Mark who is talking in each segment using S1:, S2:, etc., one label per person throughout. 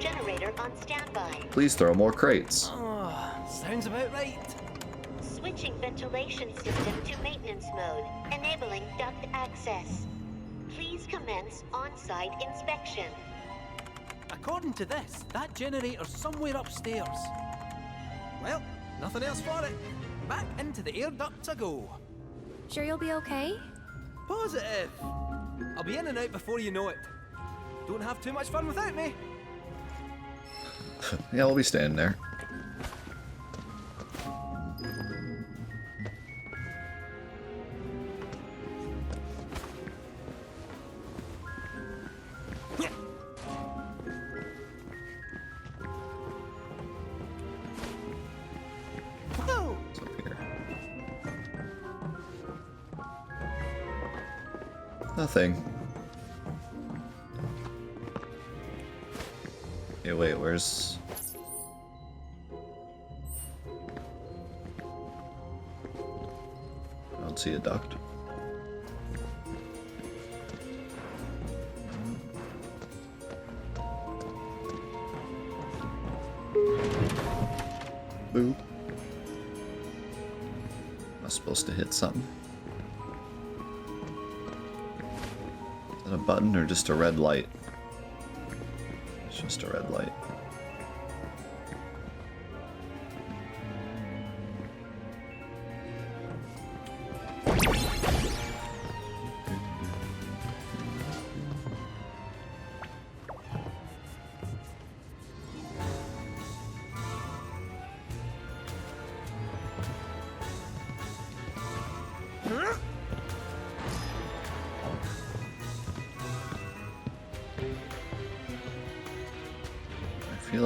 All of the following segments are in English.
S1: Generator on standby.
S2: Please throw more crates.
S3: Oh, sounds about right.
S1: Switching ventilation system to maintenance mode, enabling duct access. Please commence on-site inspection.
S3: According to this, that generator's somewhere upstairs. Well, nothing else for it. Back into the air ducts I go.
S4: Sure you'll be okay?
S3: Positive. I'll be in and out before you know it. Don't have too much fun without me.
S2: Yeah, we'll be standing there. What's up here? Nothing. Hey, wait, where's... I don't see a duct. Boop. Am I supposed to hit something? Is that a button or just a red light? It's just a red light. I feel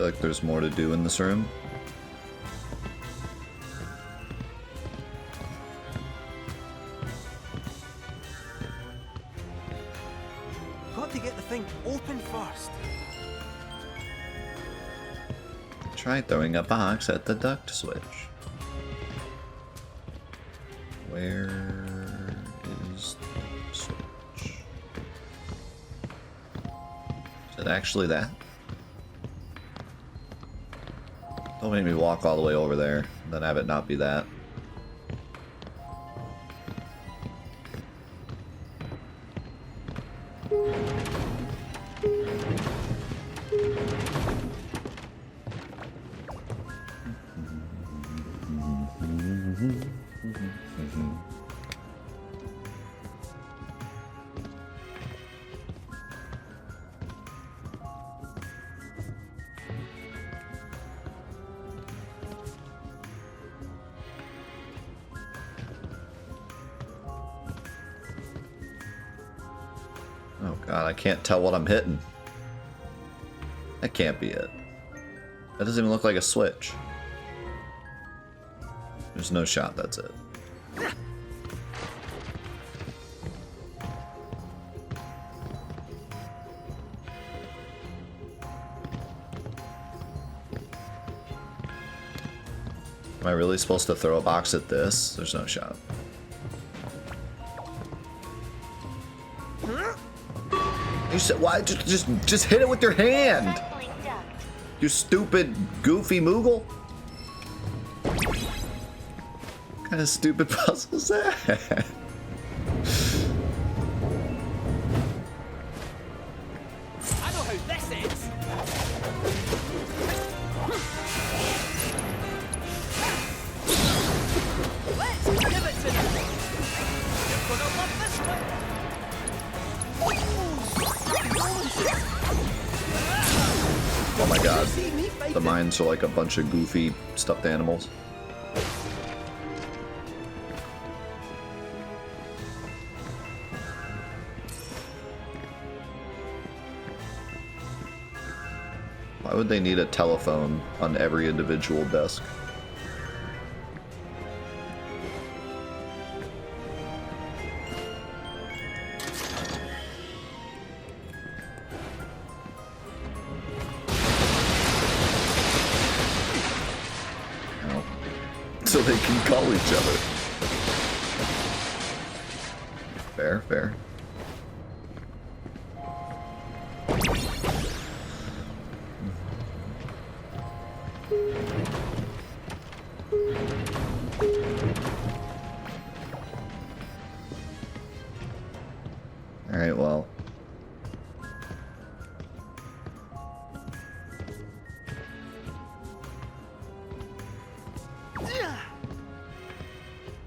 S2: like there's more to do in this room.
S3: Got to get the thing open first.
S2: Try throwing a box at the duct switch. Where is the switch? Is it actually that? Don't make me walk all the way over there, then have it not be that. Oh god, I can't tell what I'm hitting. That can't be it. That doesn't even look like a switch. There's no shot, that's it. Am I really supposed to throw a box at this? There's no shot. You said why? Just hit it with your hand. You stupid, goofy Moogle. What kind of stupid puzzle is that?
S3: I know how this ends. Let's give it to them. You're gonna love this one.
S2: Oh my god. The mines are like a bunch of goofy stuffed animals. Why would they need a telephone on every individual desk? So they can call each other. Fair, fair. Alright, well.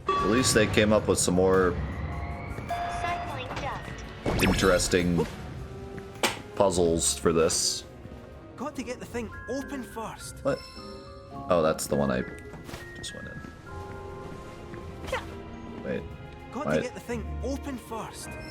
S2: At least they came up with some more
S1: Cycling duct.
S2: interesting puzzles for this.
S3: Got to get the thing open first.
S2: What? Oh, that's the one I just went in. Wait.
S3: Got
S2: Why-
S3: to get the thing open first.
S1: Cycling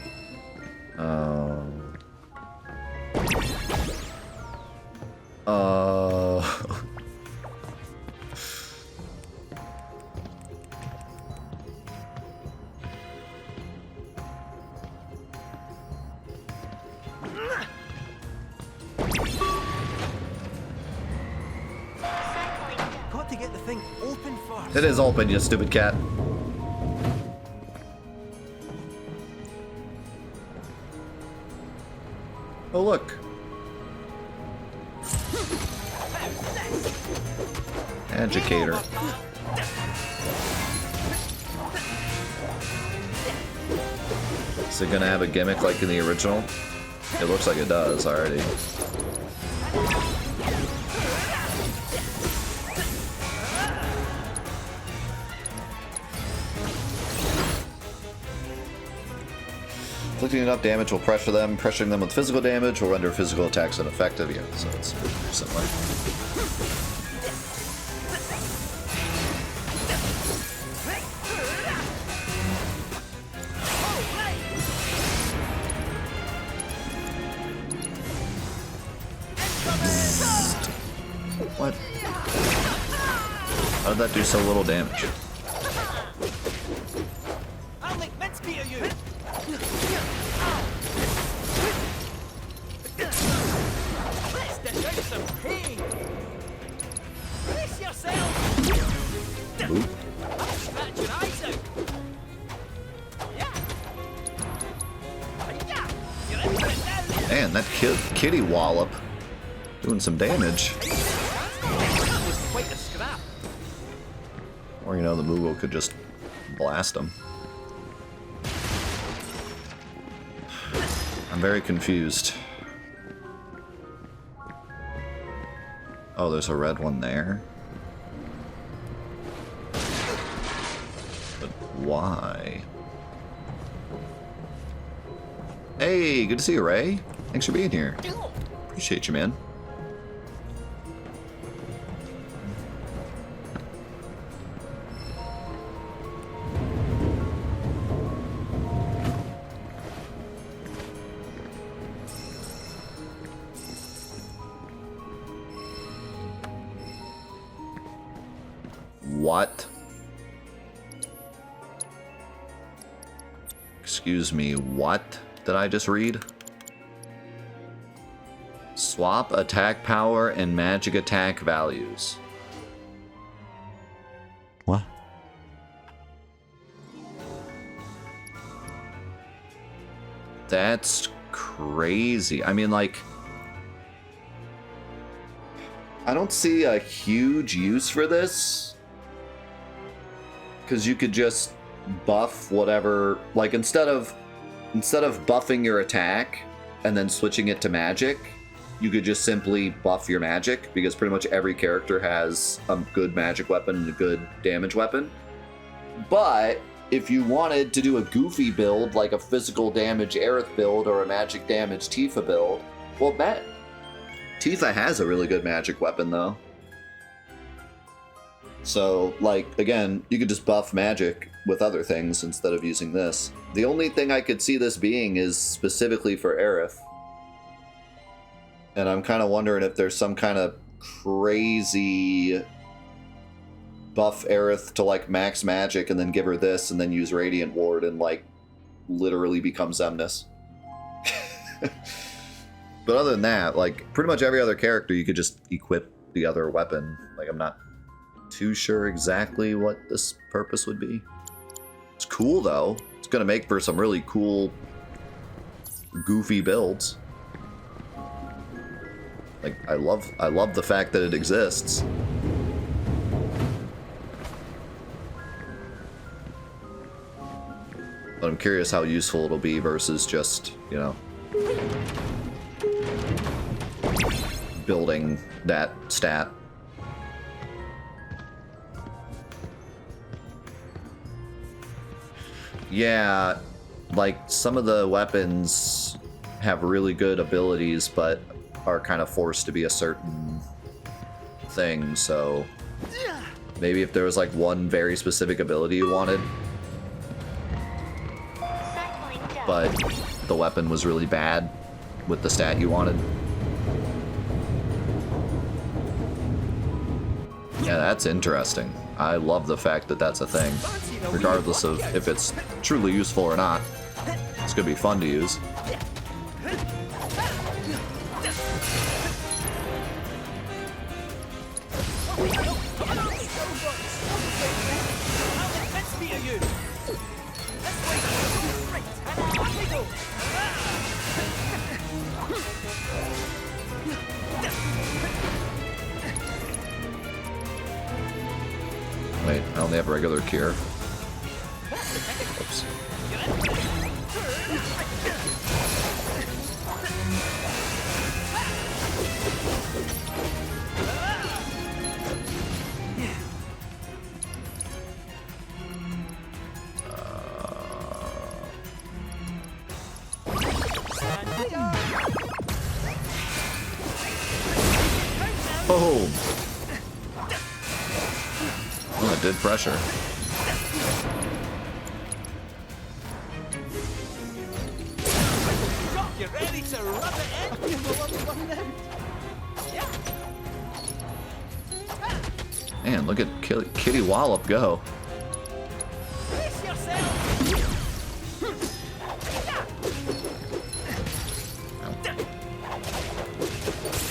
S1: duct.
S3: Got to get the thing open first.
S2: It is open, you stupid cat. Oh, look. Educator. Is it gonna have a gimmick like in the original? It looks like it does already. Inflicting enough damage will pressure them. Pressuring them with physical damage will render physical attacks ineffective. Yeah, so it's similar. What? How did that do so little damage?
S3: I'll make mincemeat of you. Let's dish out some pain. Brace yourself.
S2: Oop.
S3: I'll scratch your eyes out. Yeah. Yeah. You're in for it now.
S2: Man, that kitty wallop doing some damage.
S3: That was quite a scrap.
S2: Or, you know, the Moogle could just blast him. I'm very confused. Oh, there's a red one there. But why? Hey, good to see you, Ray. Thanks for being here. Appreciate you, man. What? Excuse me, what did I just read? Swap attack power and magic attack values. What? That's crazy. I mean, like, I don't see a huge use for this. Because you could just buff whatever, like instead of buffing your attack and then switching it to magic, you could just simply buff your magic, because pretty much every character has a good magic weapon and a good damage weapon. But if you wanted to do a goofy build, like a physical damage Aerith build or a magic damage Tifa build, well, Tifa has a really good magic weapon though. So, like, again, you could just buff magic with other things instead of using this. The only thing I could see this being is specifically for Aerith. And I'm kind of wondering if there's some kind of crazy buff Aerith to, like, max magic and then give her this and then use Radiant Ward and, like, literally become Xemnas. But other than that, like, pretty much every other character you could just equip the other weapon. Like, I'm not too sure exactly what this purpose would be. It's cool though. It's gonna make for some really cool, goofy builds. Like, I love the fact that it exists. But I'm curious how useful it'll be versus just, you know, building that stat. Yeah, like, some of the weapons have really good abilities, but are kind of forced to be a certain thing, so maybe if there was, like, one very specific ability you wanted,
S1: Cycling dust.
S2: but the weapon was really bad with the stat you wanted. Yeah, that's interesting. I love the fact that that's a thing, regardless of if it's truly useful or not. It's gonna be fun to use. Wait, I only have regular cure. Oops. Boom! Oh, it did pressure.
S3: You ready to rub it in?
S2: Man, look at Kitty Wallop go.
S3: Brace yourself.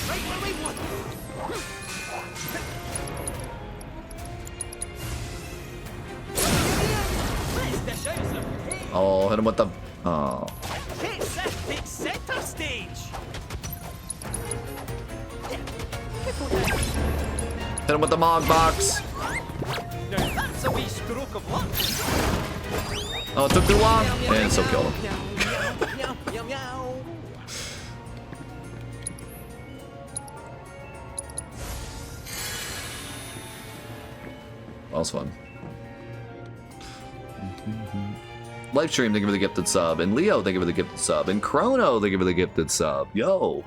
S3: Right where we want. Let's dish out some pain.
S2: Oh, hit him with the... Oh.
S3: Take center stage.
S2: Hit him with the Mog Box.
S3: Now that's a wee stroke of luck.
S2: Oh, it took too long. And it still killed him.
S3: Meow, meow, meow.
S2: That was fun. Livestream, thank you for the gifted sub. And Leo, thank you for the gifted sub. And Chrono, thank you for the gifted sub. Yo.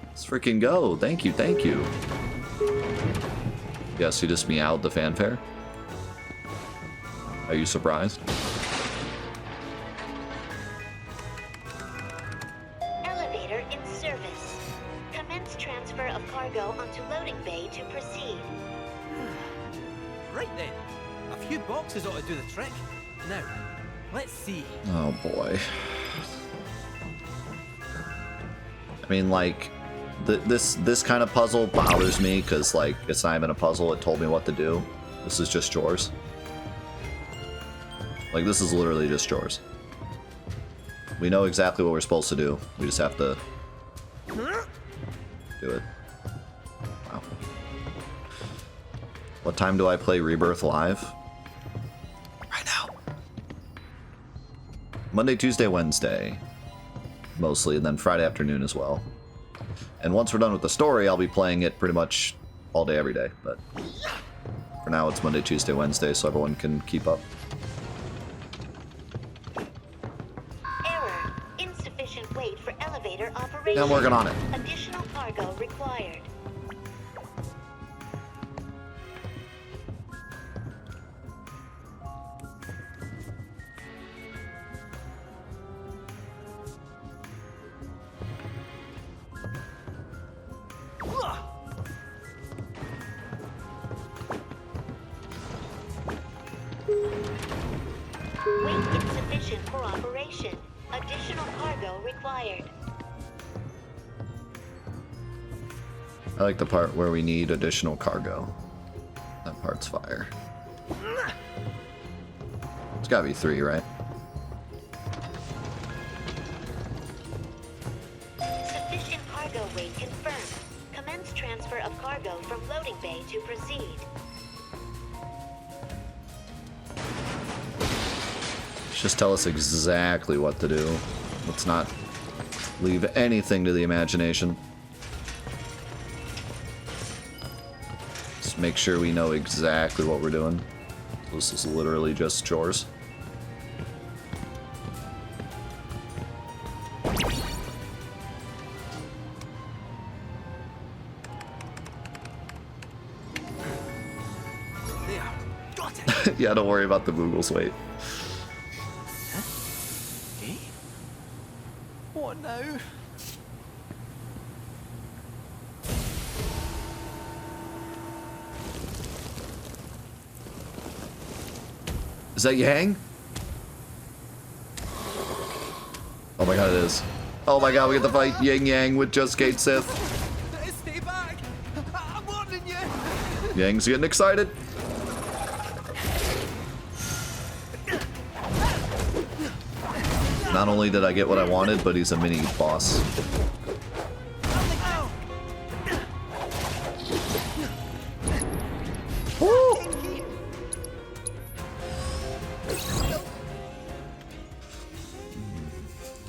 S2: Let's freaking go. Thank you, thank you. Yes, you just meowed the fanfare. Are you surprised?
S1: Elevator in service. Commence transfer of cargo onto loading bay to proceed.
S3: Right then. A few boxes ought to do the trick. Now, let's see.
S2: Oh boy. I mean, like, this kind of puzzle bothers me because, like, it's not even a puzzle. It told me what to do. This is just chores. Like, this is literally just chores. We know exactly what we're supposed to do. We just have to do it. Wow. What time do I play Rebirth live? Right now. Monday, Tuesday, Wednesday. Mostly, and then Friday afternoon as well. And once we're done with the story, I'll be playing it pretty much all day, every day. But for now, it's Monday, Tuesday, Wednesday, so everyone can keep up.
S1: Error. Insufficient weight for elevator operation.
S2: I'm working on it.
S1: Additional cargo required. Weight insufficient for operation. Additional cargo required.
S2: I like the part where we need additional cargo. That part's fire. It's gotta be 3, right?
S1: transfer of cargo from loading bay to proceed.
S2: Just tell us exactly what to do. Let's not leave anything to the imagination. Just make sure we know exactly what we're doing. This is literally just chores.
S3: There. Got it.
S2: Yeah, don't worry about the Moogles, wait.
S3: Eh? What now?
S2: Is that Yang? Oh my god, it is. Oh my god, we get to fight Yin Yang with just Kate Sith.
S3: Stay back! I'm warning you!
S2: Yang's getting excited. Not only did I get what I wanted, but he's a mini boss. Woo!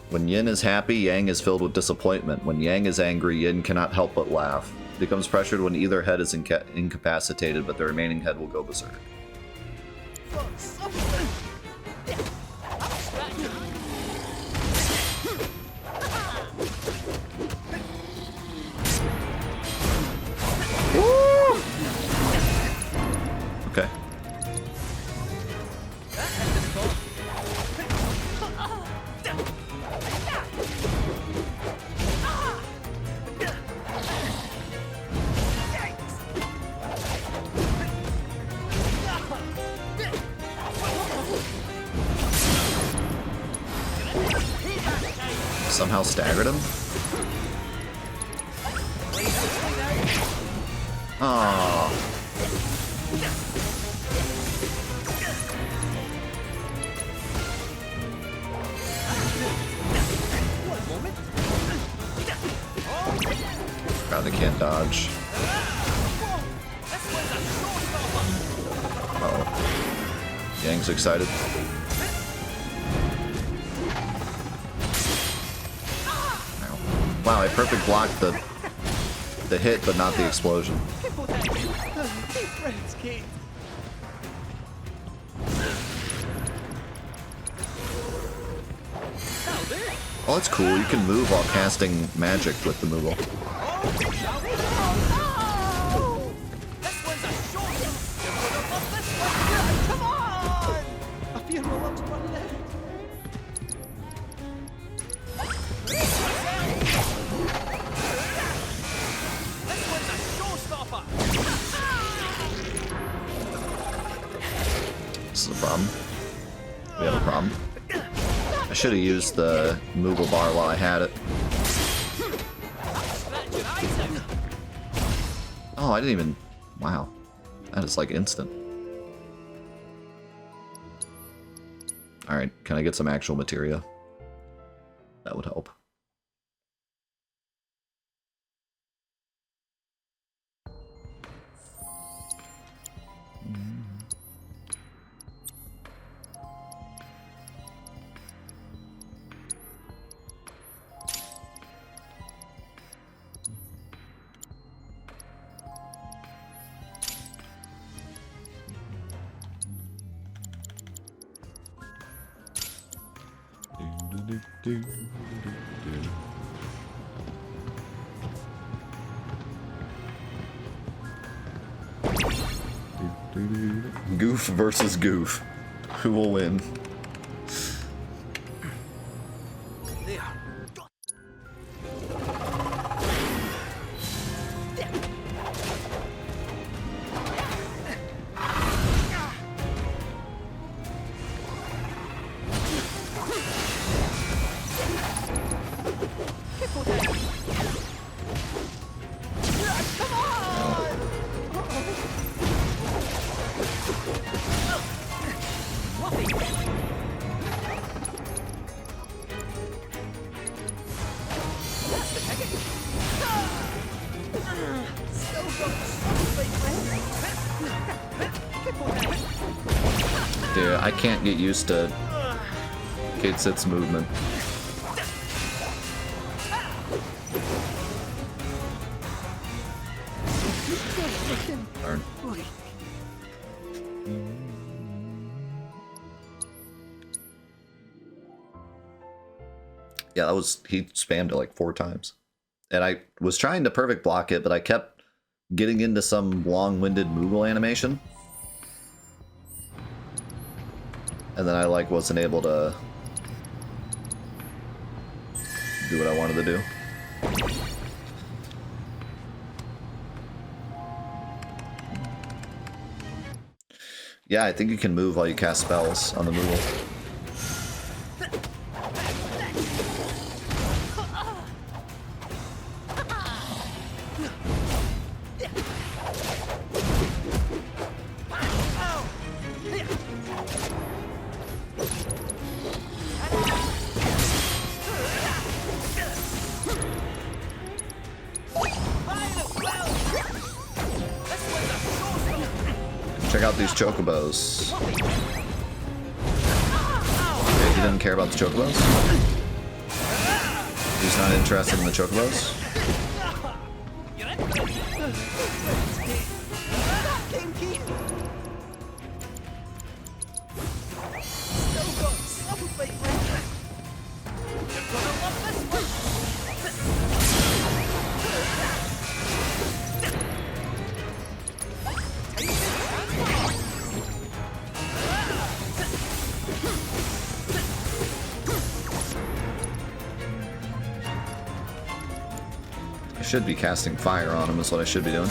S2: When Yin is happy, Yang is filled with disappointment. When Yang is angry, Yin cannot help but laugh. Becomes pressured when either head is incapacitated, but the remaining head will go berserk. Woo! Okay. Somehow staggered him? Aww. God, they can't dodge. Uh-oh. Yang's excited. Wow, I perfect blocked the hit, but not the explosion. Oh, that's cool. You can move while casting magic with the Moogle. This is a problem. We have a problem. I should have used the Moogle bar while I had it. Oh, I didn't even... Wow. That is like instant. Alright, can I get some actual materia? That would help. Goof versus Goof. Who will win? Dude, I can't get used to Kate Sit's movement. Darn. Yeah, that was, he spammed it like 4 times. And I was trying to perfect block it, but I kept getting into some long-winded Moogle animation. And then I like wasn't able to do what I wanted to do. Yeah, I think you can move while you cast spells on the Moogle. Check out these chocobos. Okay, he didn't care about the chocobos? He's not interested in the chocobos? I should be casting fire on him is what I should be doing.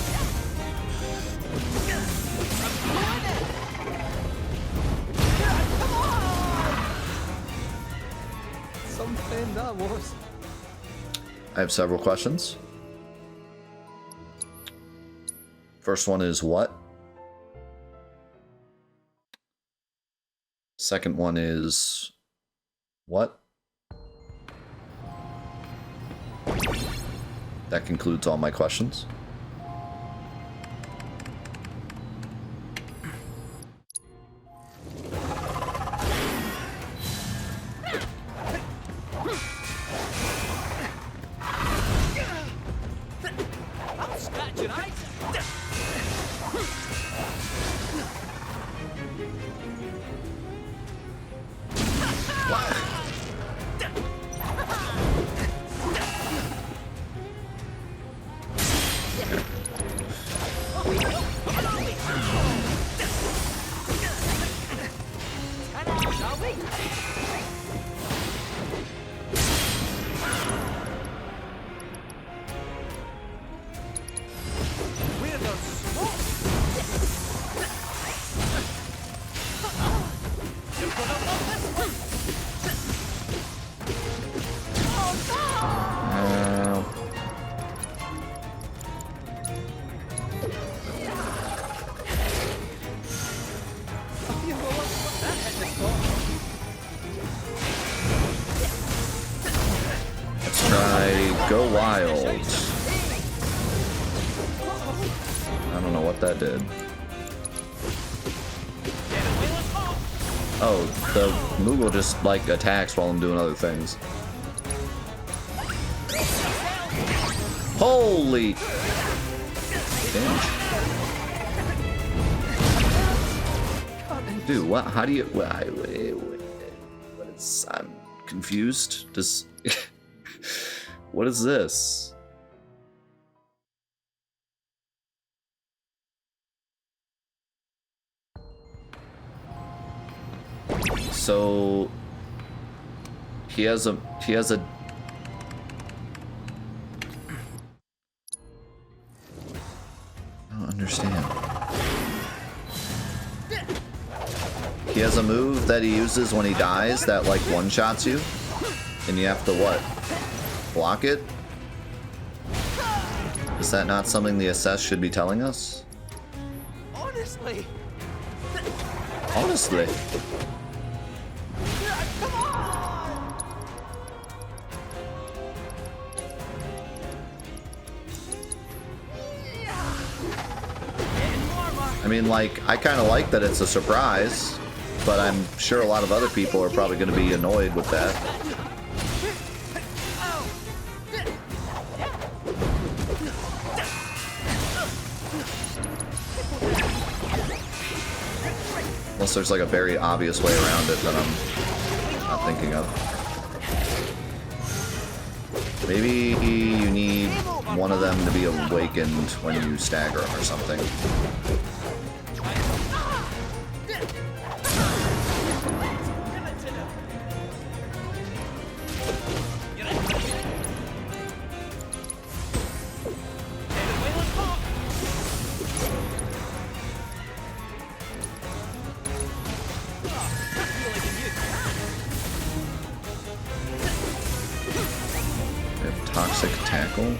S3: Something that was.
S2: I have several questions. First one is what? Second one is what? That concludes all my questions. Let's try Go Wild. I don't know what that did. Oh, the Moogle just like attacks while I'm doing other things. Holy damage. Dude, what? How do you? What is? I'm confused. Just what is this? So he has a I don't understand. He has a move that he uses when he dies that like one-shots you, and you have to what? Block it? Is that not something the SS should be telling us?
S3: Honestly.
S2: Honestly.
S3: Come on.
S2: I mean, like, I kind of like that it's a surprise, but I'm sure a lot of other people are probably going to be annoyed with that. Unless there's like a very obvious way around it that I'm not thinking of. Maybe you need one of them to be awakened when you stagger them or something. Toxic tackle.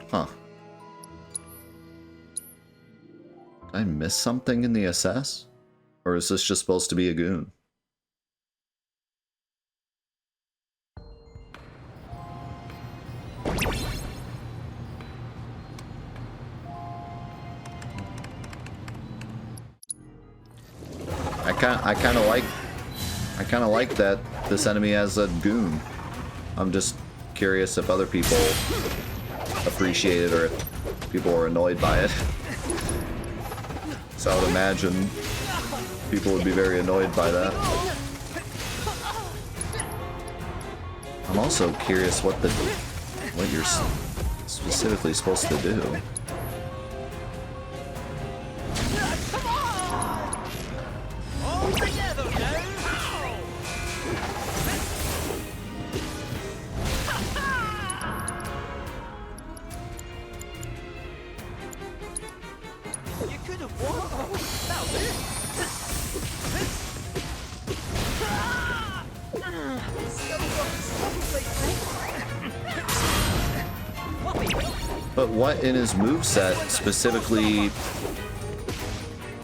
S2: Huh. Did I miss something in the SS? Or is this just supposed to be a goon? I kind of like that this enemy has a goon. I'm just curious if other people appreciate it or if people are annoyed by it. So I would imagine people would be very annoyed by that. I'm also curious what you're specifically supposed to do. But what in his moveset specifically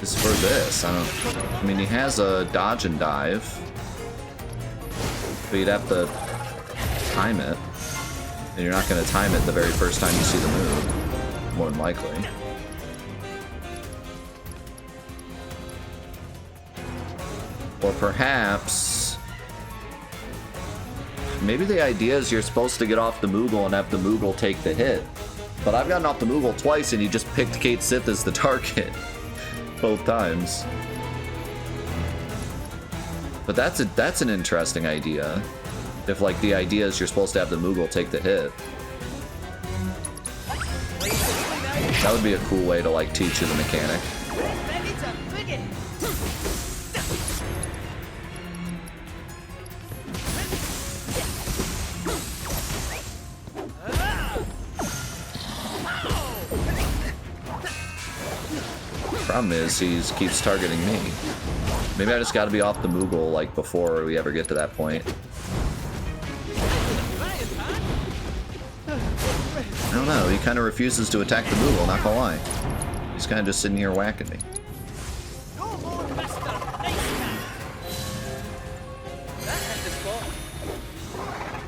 S2: is for this? I mean, he has a dodge and dive, but you'd have to time it, and you're not going to time it the very first time you see the move, more than likely. Or perhaps maybe the idea is you're supposed to get off the Moogle and have the Moogle take the hit. But I've gotten off the Moogle twice and he just picked Kate Sith as the target. Both times. But that's an interesting idea. If like the idea is you're supposed to have the Moogle take the hit. That would be a cool way to like teach you the mechanic. Problem is, he keeps targeting me. Maybe I just gotta be off the Moogle, like, before we ever get to that point. I don't know, he kind of refuses to attack the Moogle, not gonna lie. He's kind of just sitting here whacking me.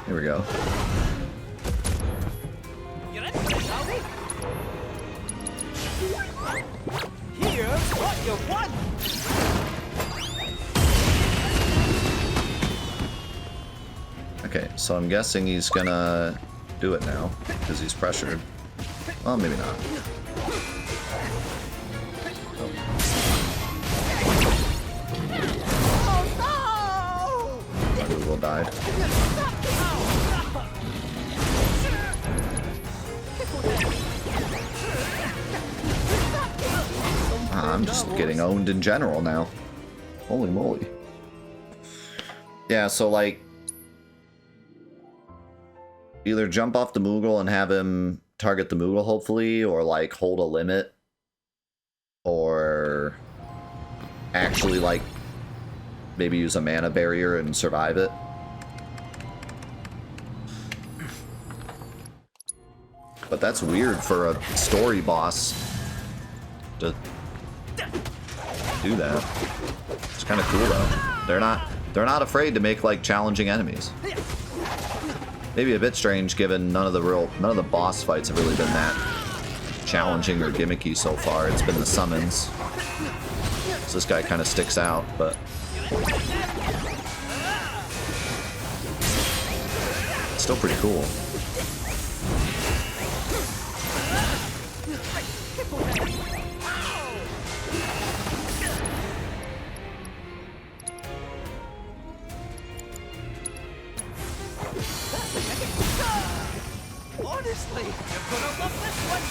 S2: Here we go. Okay, so I'm guessing he's gonna do it now, because he's pressured. Well, maybe not. Oh. My Google died. I'm just getting owned in general now. Holy moly. Yeah, so like, either jump off the Moogle and have him target the Moogle, hopefully, or like hold a limit, or actually like maybe use a mana barrier and survive it. But that's weird for a story boss to do that. It's kind of cool though. They're not afraid to make like challenging enemies. Maybe a bit strange given none of the boss fights have really been that challenging or gimmicky so far. It's been the summons. So this guy kind of sticks out, but still pretty cool.
S3: Honestly, you're gonna love this one.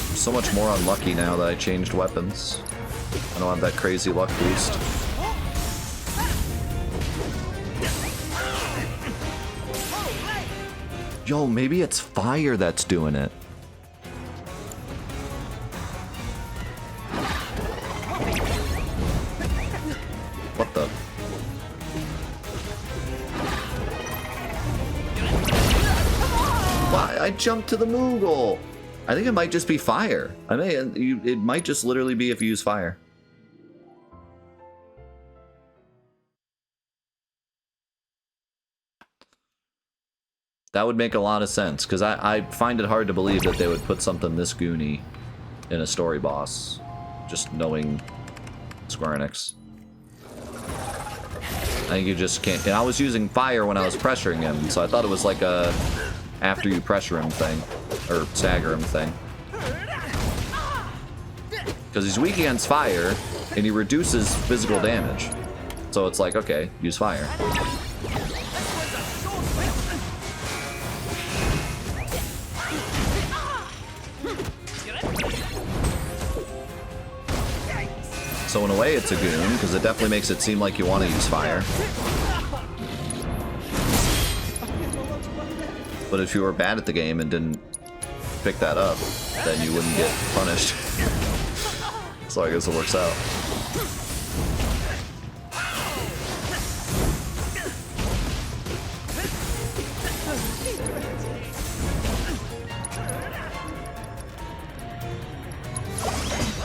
S2: I'm so much more unlucky now that I changed weapons. I don't have that crazy luck boost. Yo, maybe it's fire that's doing it. What the? Why? I jumped to the Moogle. I think it might just be fire. It might just literally be if you use fire. That would make a lot of sense, because I find it hard to believe that they would put something this goony in a story boss, just knowing Square Enix. I think you just can't. And I was using fire when I was pressuring him, so I thought it was like a after you pressure him thing, or stagger him thing. Because he's weak against fire, and he reduces physical damage. So it's like, okay, use fire. So in a way it's a goon, because it definitely makes it seem like you want to use fire. But if you were bad at the game and didn't pick that up, then you wouldn't get punished. So I guess it works out.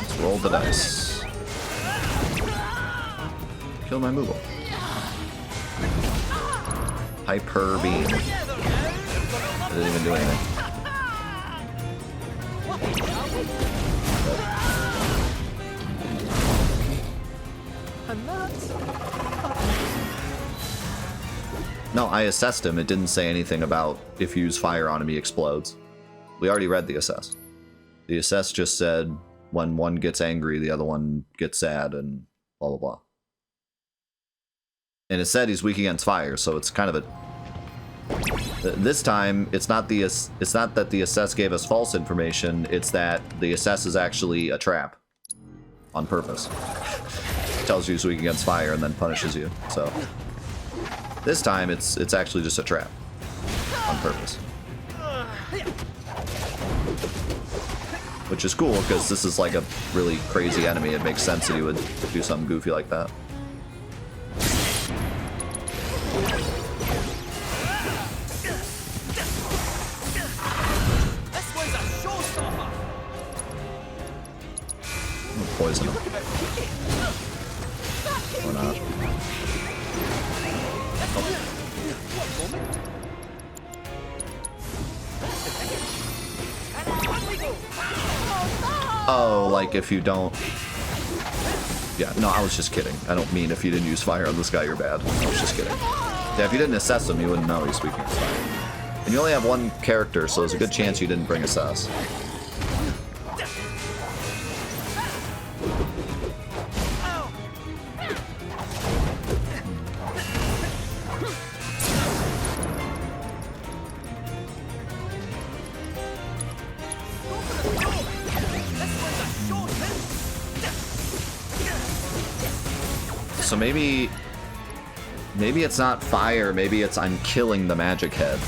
S2: Let's roll the dice. Kill my Moogle. Hyper beam. It didn't even do anything. No, I assessed him. It didn't say anything about if you use fire on him, he explodes. We already read the assess. The assess just said when one gets angry, the other one gets sad, and blah blah blah. And it said he's weak against fire, so it's kind of a. This time, it's not that the assess gave us false information. It's that the assess is actually a trap, on purpose. It tells you he's weak against fire and then punishes you. So this time, it's actually just a trap, on purpose. Which is cool because this is like a really crazy enemy. It makes sense that he would do something goofy like that. Poison him. Or not. Oh, like if you don't... Yeah, no, I was just kidding. I don't mean if you didn't use fire on this guy, you're bad. I was just kidding. Yeah, if you didn't assess him, you wouldn't know he's weak against fire. And you only have one character, so there's a good chance you didn't bring assess. So maybe it's not fire, maybe it's I'm killing the magic head.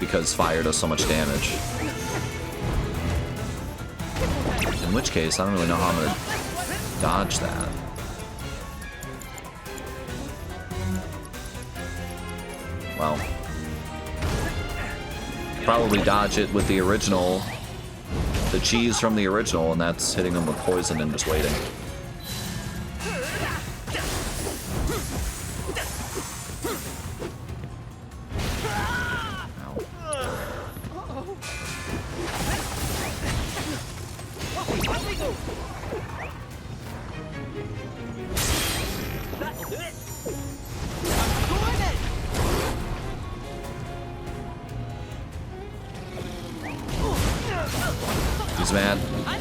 S2: Because fire does so much damage. In which case, I don't really know how I'm gonna dodge that. Well, probably dodge it with the original, the cheese from the original, and that's hitting him with poison and just waiting. He's mad. I'm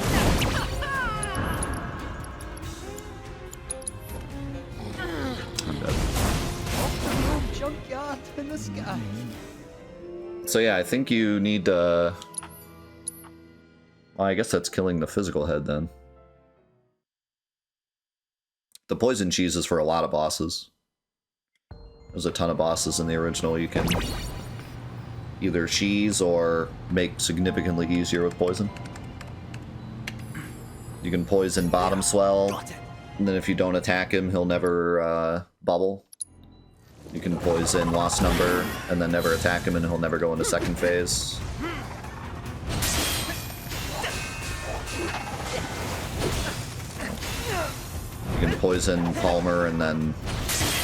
S2: dead.
S3: Junkyard in the sky.
S2: So yeah, I think you need to... Well, I guess that's killing the physical head then. The poison cheese is for a lot of bosses. There's a ton of bosses in the original you can either cheese or make significantly easier with poison. You can poison Bottom Swell, and then if you don't attack him, he'll never bubble. You can poison Lost Number, and then never attack him, and he'll never go into second phase. You can poison Palmer, and then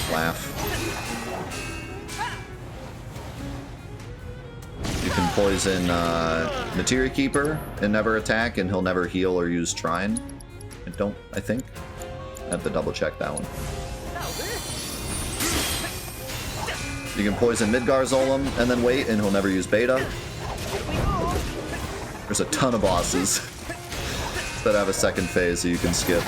S2: laugh. You can poison Materia Keeper and never attack, and he'll never heal or use Trine. I think. I have to double check that one. You can poison Midgar Zolom and then wait, and he'll never use Beta. There's a ton of bosses that have a second phase that you can skip.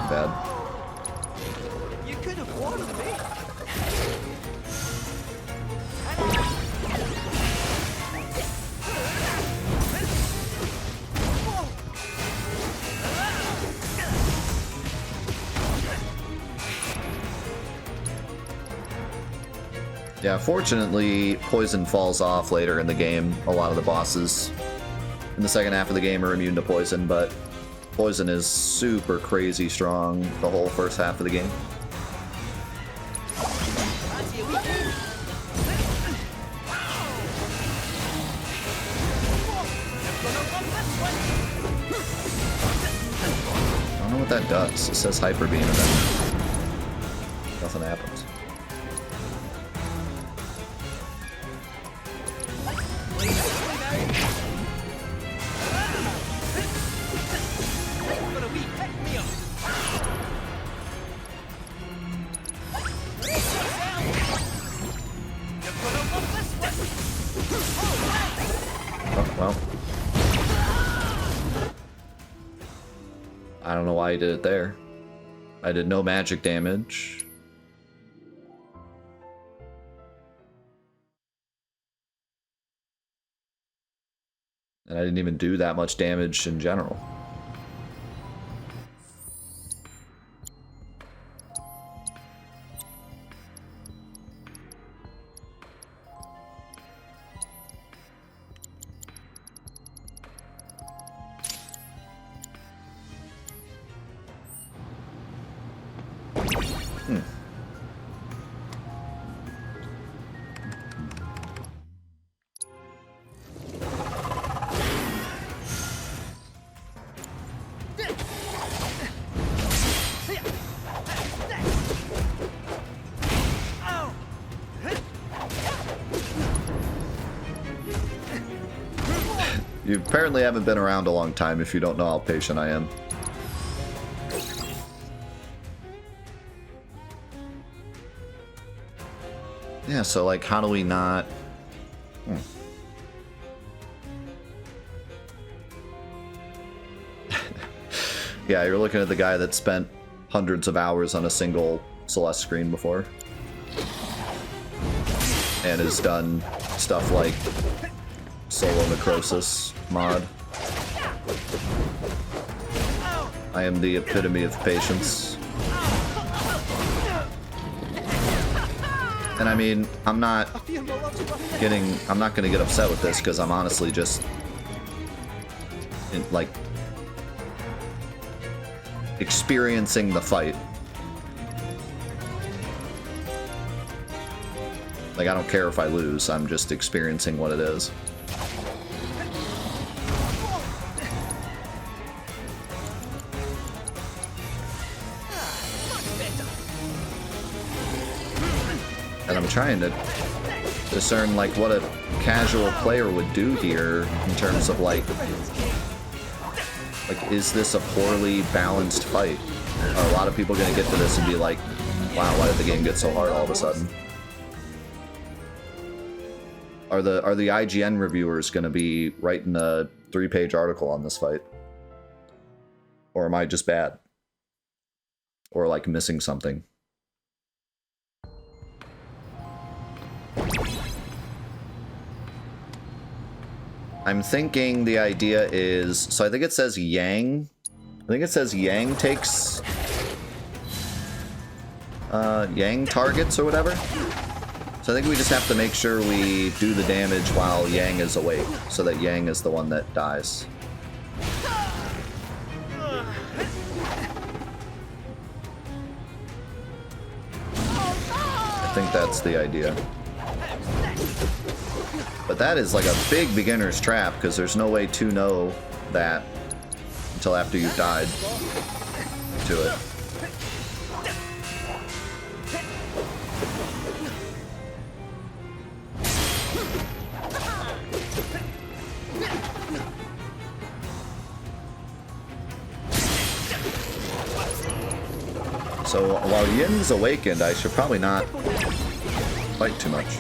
S2: Bad.
S3: You could have warned me.
S2: Yeah, fortunately, poison falls off later in the game. A lot of the bosses in the second half of the game are immune to poison, but poison is super crazy strong the whole first half of the game. I don't know what that does. It says Hyper Beam and then nothing happens. I don't know why he did it there. I did no magic damage. And I didn't even do that much damage in general. You apparently haven't been around a long time if you don't know how patient I am. Yeah, so like, how do we not... Yeah, you're looking at the guy that spent hundreds of hours on a single Celeste screen before. And has done stuff like Solo Necrosis mod. I am the epitome of patience. And I mean, I'm not gonna get upset with this because I'm honestly just like experiencing the fight. Like, I don't care if I lose, I'm just experiencing what it is. And I'm trying to discern, like, what a casual player would do here in terms of, like, is this a poorly balanced fight? Are a lot of people gonna get to this and be like, wow, why did the game get so hard all of a sudden? Are the IGN reviewers gonna be writing a 3-page article on this fight? Or am I just bad? Or, like, missing something? I'm thinking the idea is, so I think it says Yang. I think it says Yang takes Yang targets or whatever. So I think we just have to make sure we do the damage while Yang is awake, so that Yang is the one that dies. I think that's the idea. But that is like a big beginner's trap, because there's no way to know that until after you've died to it. So while Yin's awakened, I should probably not fight too much.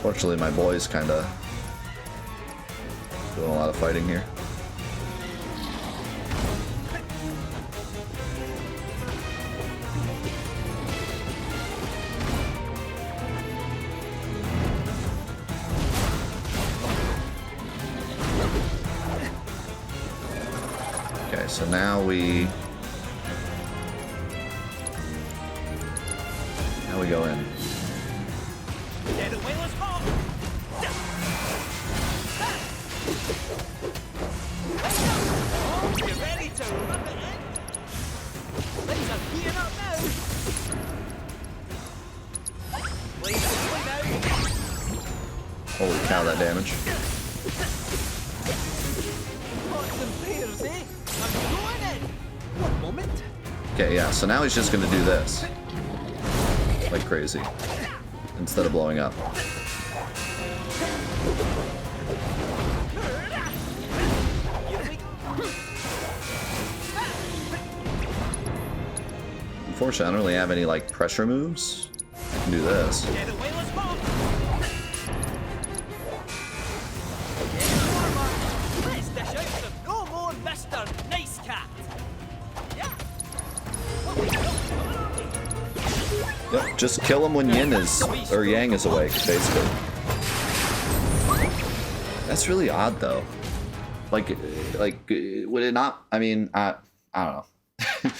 S2: Fortunately, my boy's kind of doing a lot of fighting here. Okay, so now we go in. Holy cow, that damage. Okay, yeah, so now he's just gonna do this. Like crazy. Instead of blowing up. Unfortunately, I don't really have any, like, pressure moves. I can do this. Yep, just kill him when Yin is, or Yang is awake, basically. That's really odd, though. Like, would it not? I mean, I don't know.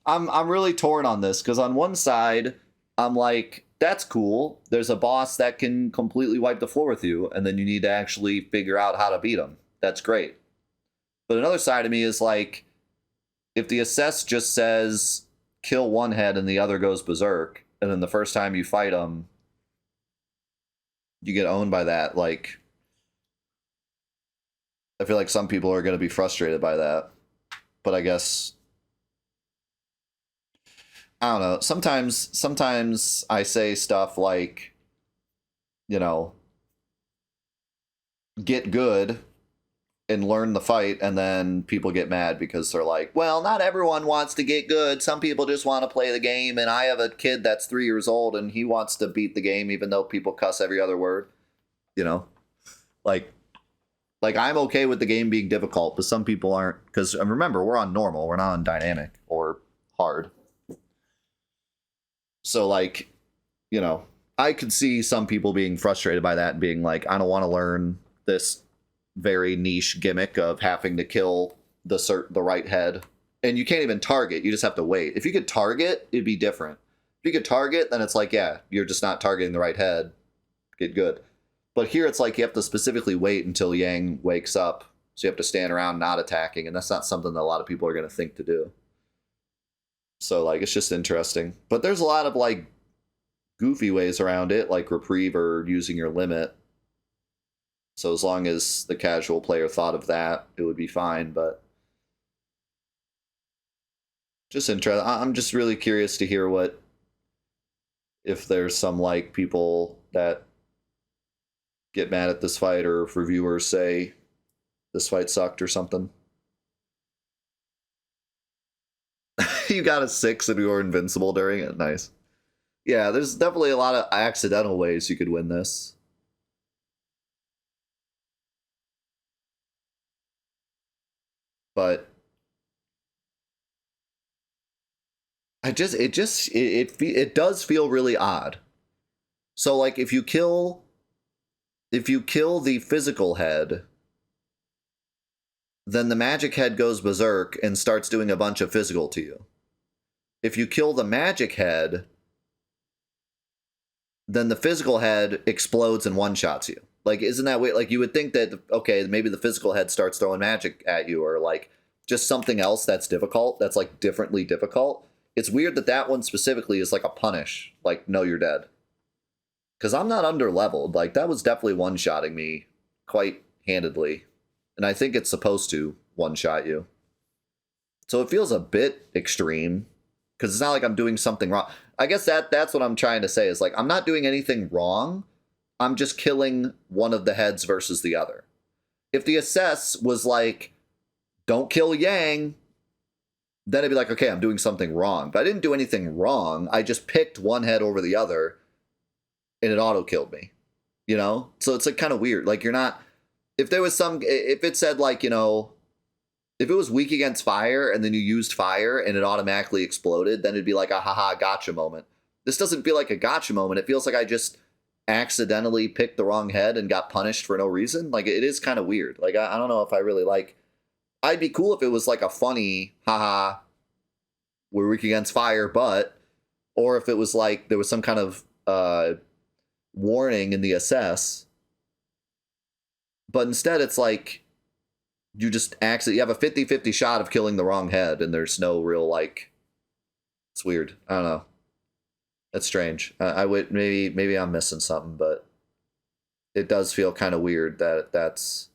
S2: I'm really torn on this, because on one side, I'm like, that's cool. There's a boss that can completely wipe the floor with you, and then you need to actually figure out how to beat him. That's great. But another side of me is like, if the assess just says kill one head and the other goes berserk, and then the first time you fight him, you get owned by that, like, I feel like some people are going to be frustrated by that. But I guess, I don't know. Sometimes I say stuff like, you know, get good and learn the fight, and then people get mad because they're like, well, not everyone wants to get good. Some people just want to play the game, and I have a kid that's 3 years old, and he wants to beat the game even though people cuss every other word. You know? Like I'm okay with the game being difficult, but some people aren't. Because remember, we're on normal. We're not on dynamic or hard. So, like, you know, I could see some people being frustrated by that and being like, I don't want to learn this very niche gimmick of having to kill the right head. And you can't even target. You just have to wait. If you could target, it'd be different. If you could target, then it's like, yeah, you're just not targeting the right head. Get good. But here it's like you have to specifically wait until Yang wakes up. So you have to stand around not attacking. And that's not something that a lot of people are going to think to do. So, like, it's just interesting. But there's a lot of, like, goofy ways around it, like reprieve or using your limit. So as long as the casual player thought of that, it would be fine. But just interesting. I'm just really curious to hear if there's some, like, people that get mad at this fight, or if reviewers say this fight sucked or something. You got a 6 and you were invincible during it. Nice. Yeah, there's definitely a lot of accidental ways you could win this. But it does feel really odd. So, like, if you kill the physical head, then the magic head goes berserk and starts doing a bunch of physical to you. If you kill the magic head, then the physical head explodes and one-shots you. Like, isn't that weird? Like, you would think that, okay, maybe the physical head starts throwing magic at you, or, like, just something else that's difficult, that's, like, differently difficult. It's weird that that one specifically is, like, a punish. Like, no, you're dead. Because I'm not under-leveled. Like, that was definitely one-shotting me quite handedly. And I think it's supposed to one-shot you. So it feels a bit extreme. Because it's not like I'm doing something wrong. I guess that's what I'm trying to say, is, like, I'm not doing anything wrong. I'm just killing one of the heads versus the other. If the assess was like, don't kill Yang, then it'd be like, okay, I'm doing something wrong. But I didn't do anything wrong. I just picked one head over the other, and it auto-killed me. You know? So it's, like, kind of weird. Like, you're not... If it said, like, you know... If it was weak against fire, and then you used fire, and it automatically exploded, then it'd be like a haha gotcha moment. This doesn't feel like a gotcha moment. It feels like I just accidentally picked the wrong head and got punished for no reason. Like, it is kind of weird. Like, I don't know if I really like... I'd be cool if it was like a funny, haha, we're weak against fire, but... Or if it was like, there was some kind of warning in the assess. But instead, it's like... You just you have a 50-50 shot of killing the wrong head, and there's no real, like... It's weird. I don't know. That's strange. I would maybe I'm missing something, but it does feel kind of weird that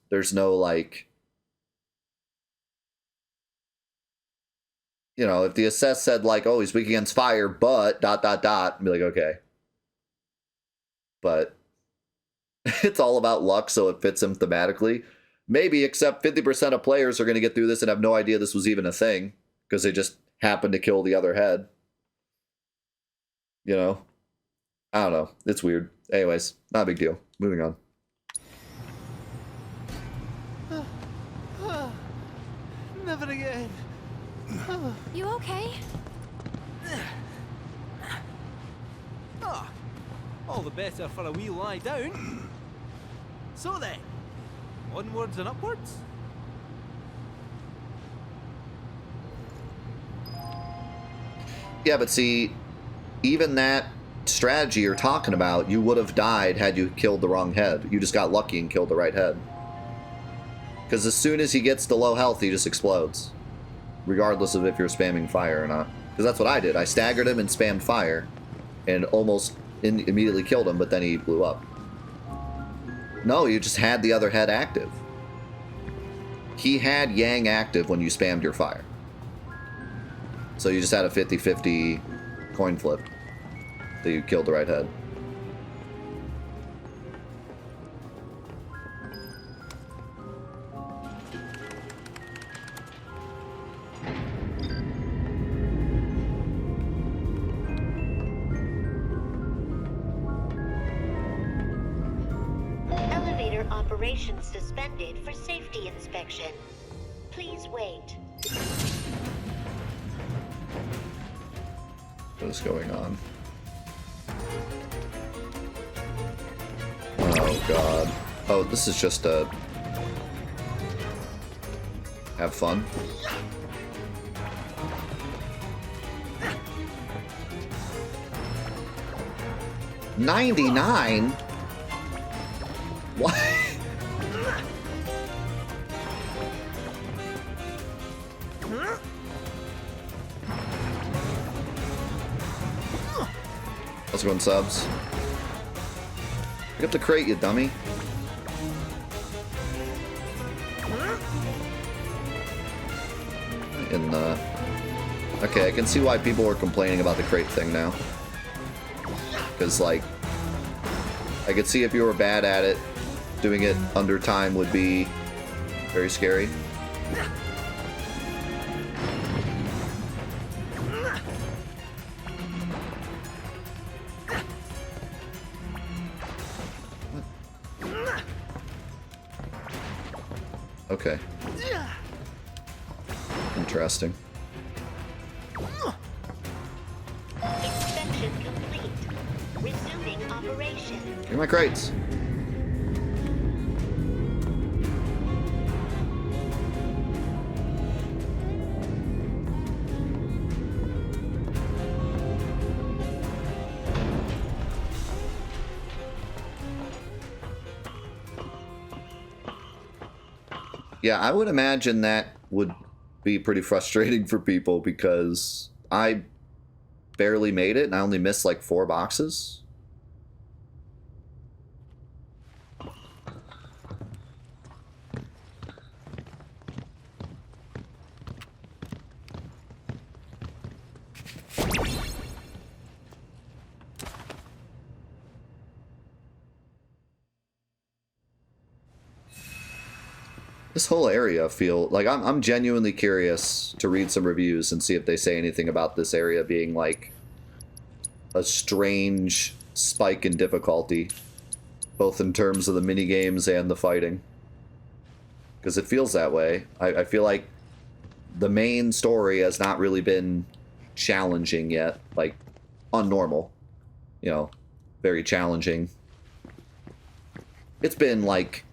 S2: there's no, like, you know, if the assess said, like, oh, he's weak against fire, but ... I'd be like, okay. But it's all about luck, so it fits him thematically. Maybe, except 50% of players are going to get through this and have no idea this was even a thing, because they just happened to kill the other head. You know? I don't know. It's weird. Anyways, not a big deal. Moving on.
S3: Never again.
S4: You okay?
S3: Ah, all the better for a wee lie down. So then, onwards and upwards?
S2: Yeah, but see, even that strategy you're talking about, you would have died had you killed the wrong head. You just got lucky and killed the right head. Because as soon as he gets to low health, he just explodes. Regardless of if you're spamming fire or not. Because that's what I did. I staggered him and spammed fire. And almost immediately killed him, but then he blew up. No, you just had the other head active. He had Yang active when you spammed your fire. So you just had a 50-50 coin flip that you killed the right head.
S1: Elevator operations suspended for safety inspection. Please wait.
S2: What is going on? Oh god. Oh, this is just a... have fun. $99? What? Let's go in subs. Pick up the crate, you dummy. In the... Okay, I can see why people were complaining about the crate thing now. Because, like, I could see if you were bad at it, doing it under time would be very scary. Okay. Interesting.
S1: Inspection complete. Resuming operation.
S2: Give me my crates. Yeah, I would imagine that would be pretty frustrating for people because I barely made it and I only missed like 4 boxes. This whole area feel like I'm genuinely curious to read some reviews and see if they say anything about this area being like a strange spike in difficulty, both in terms of the mini games and the fighting. Because it feels that way. I feel like the main story has not really been challenging yet, like unnormal, you know, very challenging. It's been like,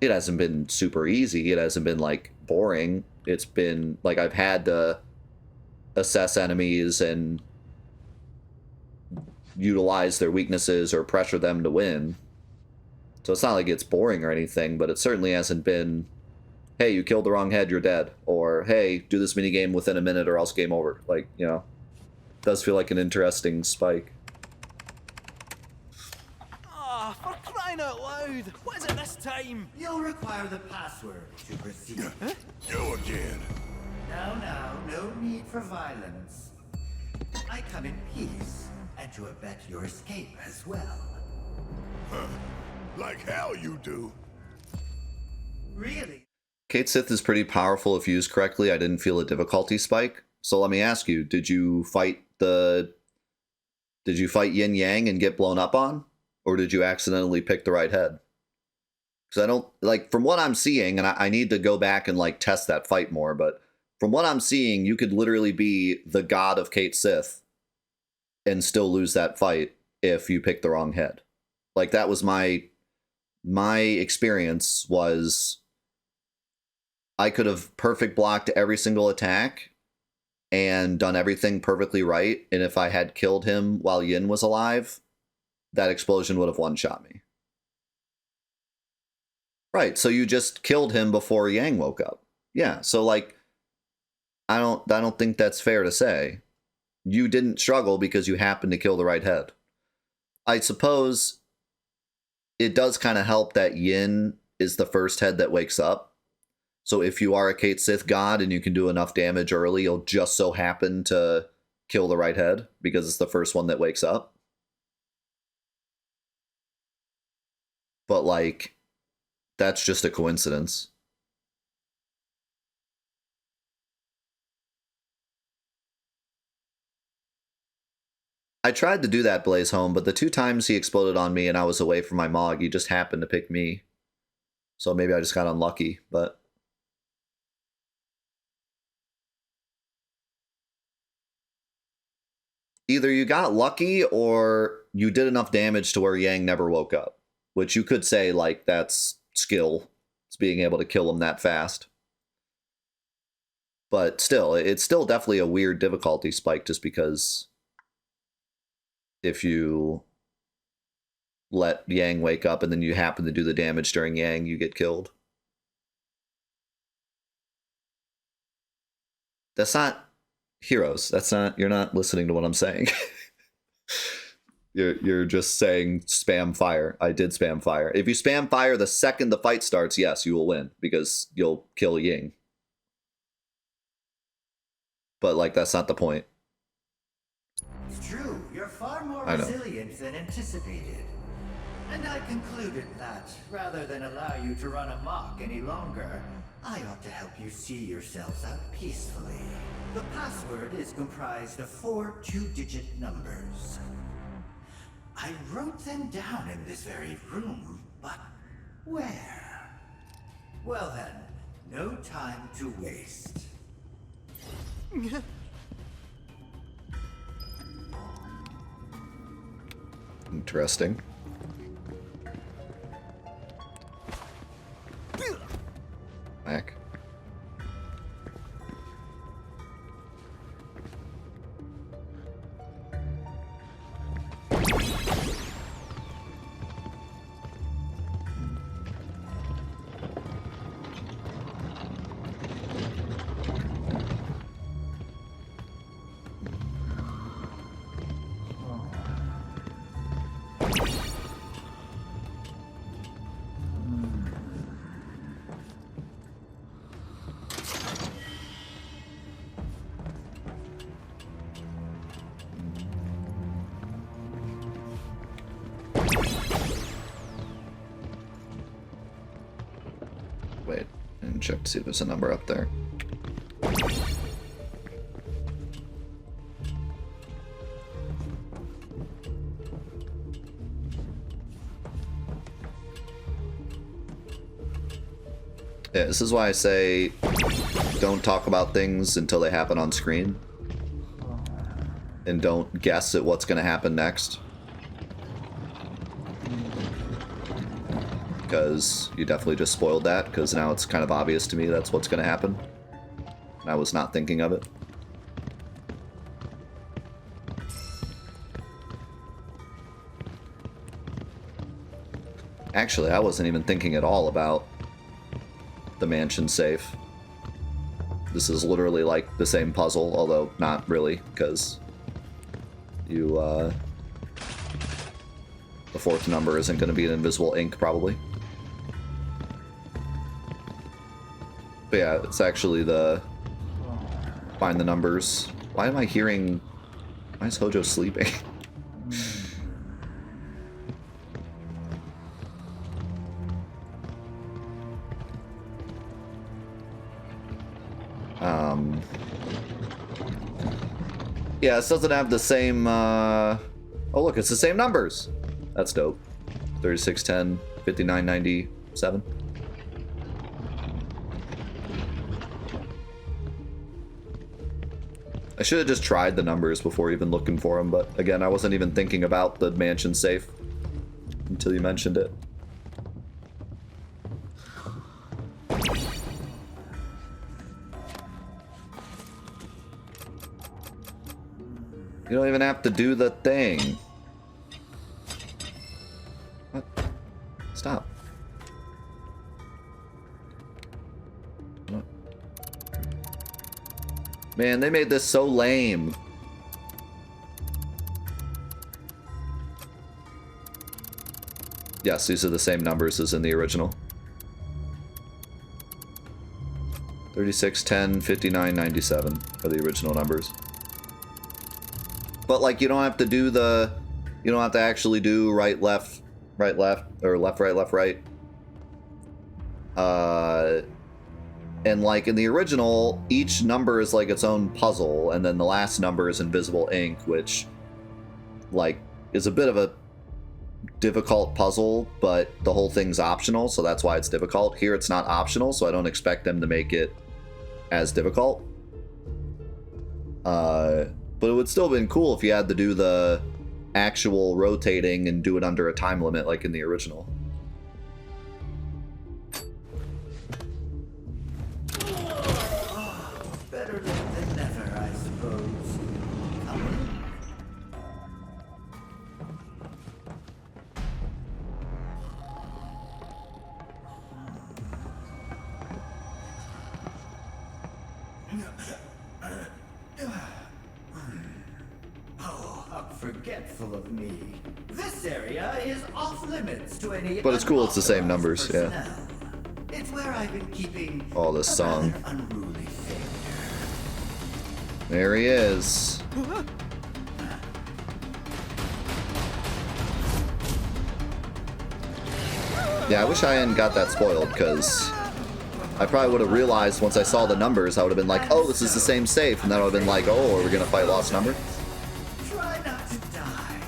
S2: it hasn't been super easy. It hasn't been like boring. It's been like I've had to assess enemies and utilize their weaknesses or pressure them to win. So it's not like it's boring or anything, but it certainly hasn't been, hey, you killed the wrong head, you're dead. Or, hey, do this minigame within a minute or else game over. Like, you know, it does feel like an interesting spike.
S3: Ah, for crying out loud! What is it this time?
S5: You'll require the password to proceed.
S6: You again.
S5: Now, no need for violence. I come in peace, and to abet your escape as well.
S6: Like hell you do.
S5: Really?
S2: Kate Sith is pretty powerful if used correctly. I didn't feel a difficulty spike. So let me ask you, did you fight Yin Yang and get blown up on? Or did you accidentally pick the right head? Because I don't, like, from what I'm seeing, and I need to go back and, like, test that fight more, but from what I'm seeing, you could literally be the god of Kate Sith and still lose that fight if you pick the wrong head. Like, that was my experience was I could have perfect blocked every single attack and done everything perfectly right, and if I had killed him while Yin was alive, that explosion would have one-shot me. Right, so you just killed him before Yang woke up. Yeah, so like, I don't think that's fair to say. You didn't struggle because you happened to kill the right head. I suppose it does kind of help that Yin is the first head that wakes up. So if you are a Kate Sith god and you can do enough damage early, you'll just so happen to kill the right head because it's the first one that wakes up. But, like, that's just a coincidence. I tried to do that Blaze Home, but the 2 times he exploded on me and I was away from my Mog, he just happened to pick me. So maybe I just got unlucky, but... Either you got lucky or you did enough damage to where Yang never woke up. which you could say, like, that's skill. It's being able to kill them that fast. But still, it's still definitely a weird difficulty spike, just because if you let Yang wake up and then you happen to do the damage during Yang, you get killed. That's not heroes. That's not, you're not listening to what I'm saying. You're just saying spam fire. I did spam fire. If you spam fire the second the fight starts, yes, you will win, because you'll kill Ying. But, like, that's not the point.
S5: It's true, you're far more
S2: I know.
S5: resilient than anticipated. And I concluded that, rather than allow you to run amok any longer, I ought to help you see yourselves out peacefully. The password is comprised of 4 two-digit numbers. I wrote them down in this very room, but where? Well then, no time to waste.
S2: Interesting. Back. Wait, and check to see if there's a number up there. Yeah, this is why I say don't talk about things until they happen on screen. And don't guess at what's going to happen next. Because you definitely just spoiled that, because now it's kind of obvious to me that's what's going to happen. And I was not thinking of it. Actually, I wasn't even thinking at all about the mansion safe. This is literally like the same puzzle, although not really, because you, the fourth number isn't going to be an invisible ink, probably. But yeah, it's actually the find the numbers. Why am I hearing... Why is Hojo sleeping? Yeah, this doesn't have the same, Oh, look, it's the same numbers. That's dope. 3610, 5997. I should have just tried the numbers before even looking for them, but again, I wasn't even thinking about the mansion safe until you mentioned it. You don't even have to do the thing. What? Stop. What? Man, they made this so lame. Yes, these are the same numbers as in the original. 3610, 5997 are the original numbers. But, like, you don't have to do the... You don't have to actually do right, left, or left, right. And, like, in the original, each number is, like, its own puzzle, and then the last number is invisible ink, which, like, is a bit of a difficult puzzle, but the whole thing's optional, so that's why it's difficult. Here, it's not optional, so I don't expect them to make it as difficult. But it would still have been cool if you had to do the actual rotating and do it under a time limit like in the original.
S5: not forgetful of me. This area is off limits to any.
S2: But it's cool, it's the same numbers, yeah.
S5: personnel. It's where I've been keeping.
S2: Oh, this
S5: a
S2: song.
S5: rather unruly figure.
S2: There he is. Yeah, I wish I hadn't got that spoiled, because I probably would have realized once I saw the numbers, I would have been like, oh, this is the same safe, and then I would have been like, oh, are we going to fight Lost Number?
S5: Try not to die.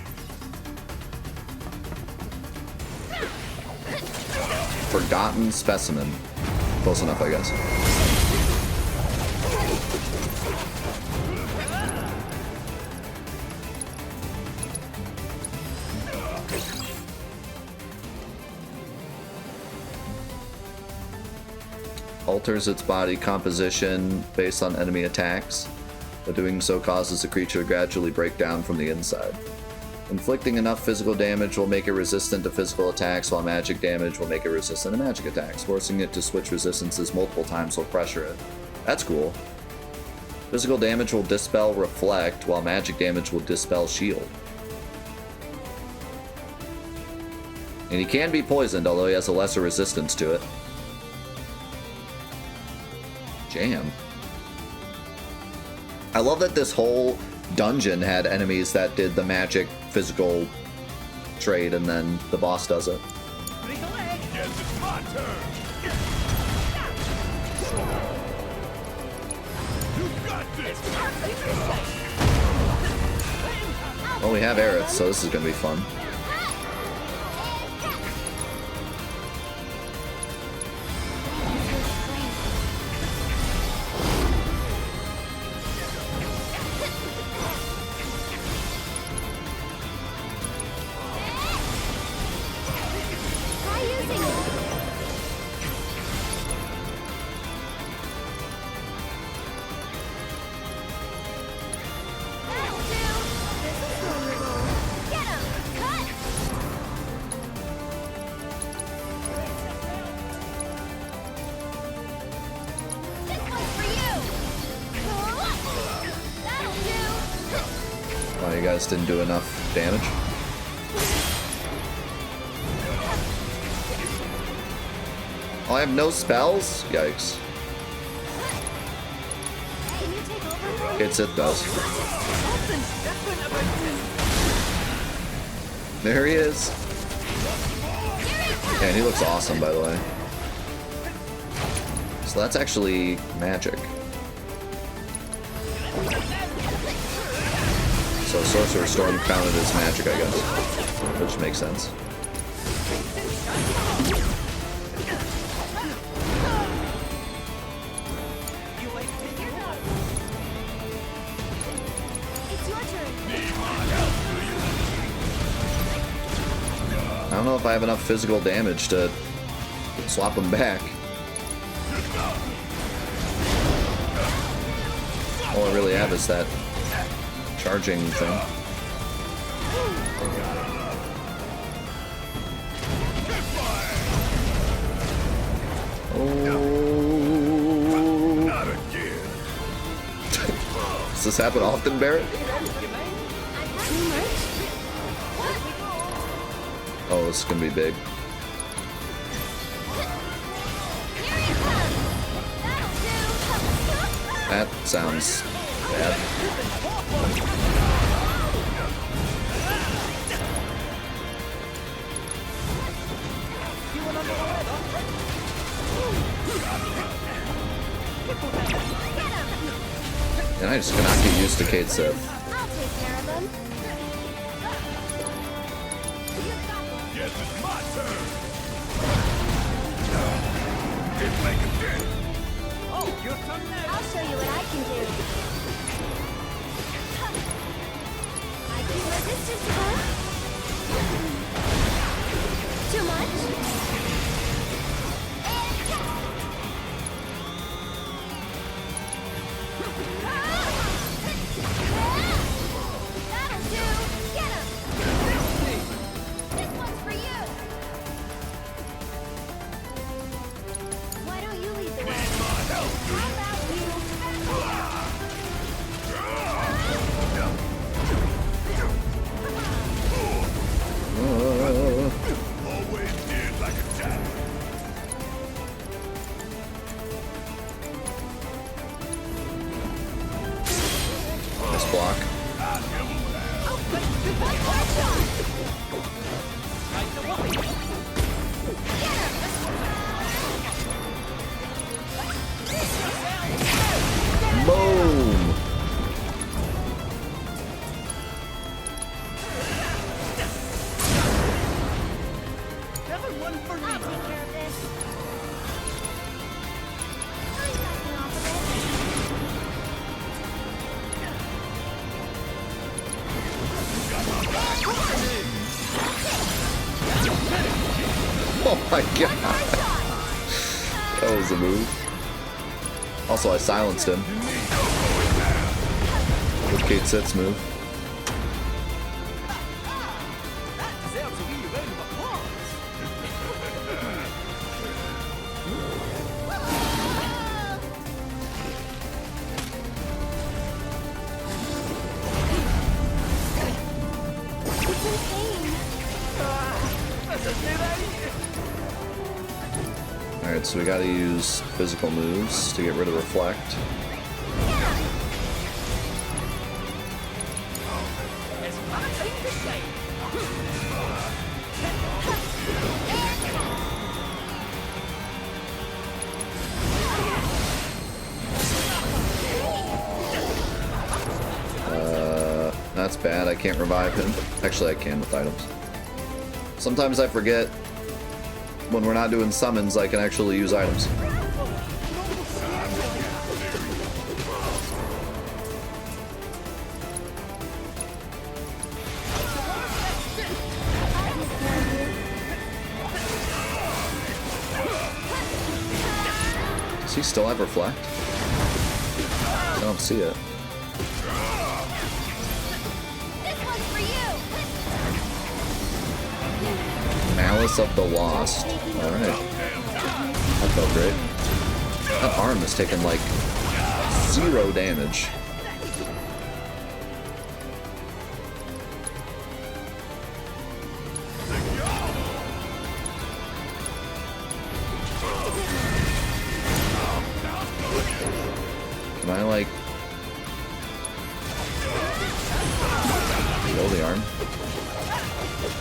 S2: Forgotten Specimen. Close enough, I guess. Alters its body composition based on enemy attacks, but doing so causes the creature to gradually break down from the inside. Inflicting enough physical damage will make it resistant to physical attacks, while magic damage will make it resistant to magic attacks. Forcing it to switch resistances multiple times will pressure it. That's cool. Physical damage will dispel Reflect, while magic damage will dispel Shield. And he can be poisoned, although he has a lesser resistance to it. Jam. I love that this whole dungeon had enemies that did the magic physical trade, and then the boss does it.
S6: Yes, it's my turn. You got this.
S2: Well, we have Aerith, so this is gonna be fun.
S4: Try using it. That'll do. This is vulnerable. Get him! Cut! This one's for you. That'll do.
S2: Oh, you guys didn't do enough damage. Oh, I have no spells? Yikes.
S4: Can you take over?
S2: It's it does. There he is. And he looks awesome, by the way. So that's actually magic. So Sorcerer's Storm counted as magic, I guess. Which makes sense.
S4: It's your turn.
S2: I don't know if I have enough physical damage to swap them back. All I really have is that charging thing. Oh.
S6: Not again.
S2: Does this happen often, Barrett?
S4: Too much?
S2: Oh, this is gonna be big.
S4: Here he comes. That'll do.
S2: That sounds bad. And I just cannot get used to Cade Sith.
S4: I'll take care of them.
S6: Yes, it's my turn. Didn't make a dent.
S3: Oh, your turn now.
S4: I'll show you what I can do. I keep resistance to her. Too much? That'll do. Get him. This one's for you. Why don't you lead the way? How about you?
S2: Boom!
S3: Never one for
S4: I'll
S3: me.
S4: take care of this. I'm backing off a
S2: Oh my god. That was a move. Also, I silenced him. With Kate Sith's move.
S3: That deserves a wee round of applause.
S4: It's insane.
S3: This is me, right?
S2: Alright, so we gotta use physical moves to get rid of Reflect.
S3: It's my time to shine.
S2: That's bad, I can't revive him. Actually, I can with items. Sometimes I forget when we're not doing summons, I can actually use items. Does he still have Reflect? I don't see it.
S4: This one's for you.
S2: Malice of the Lost. Alright. That felt great. That arm has taken like 0 damage. Can I like kill the arm?
S4: I'm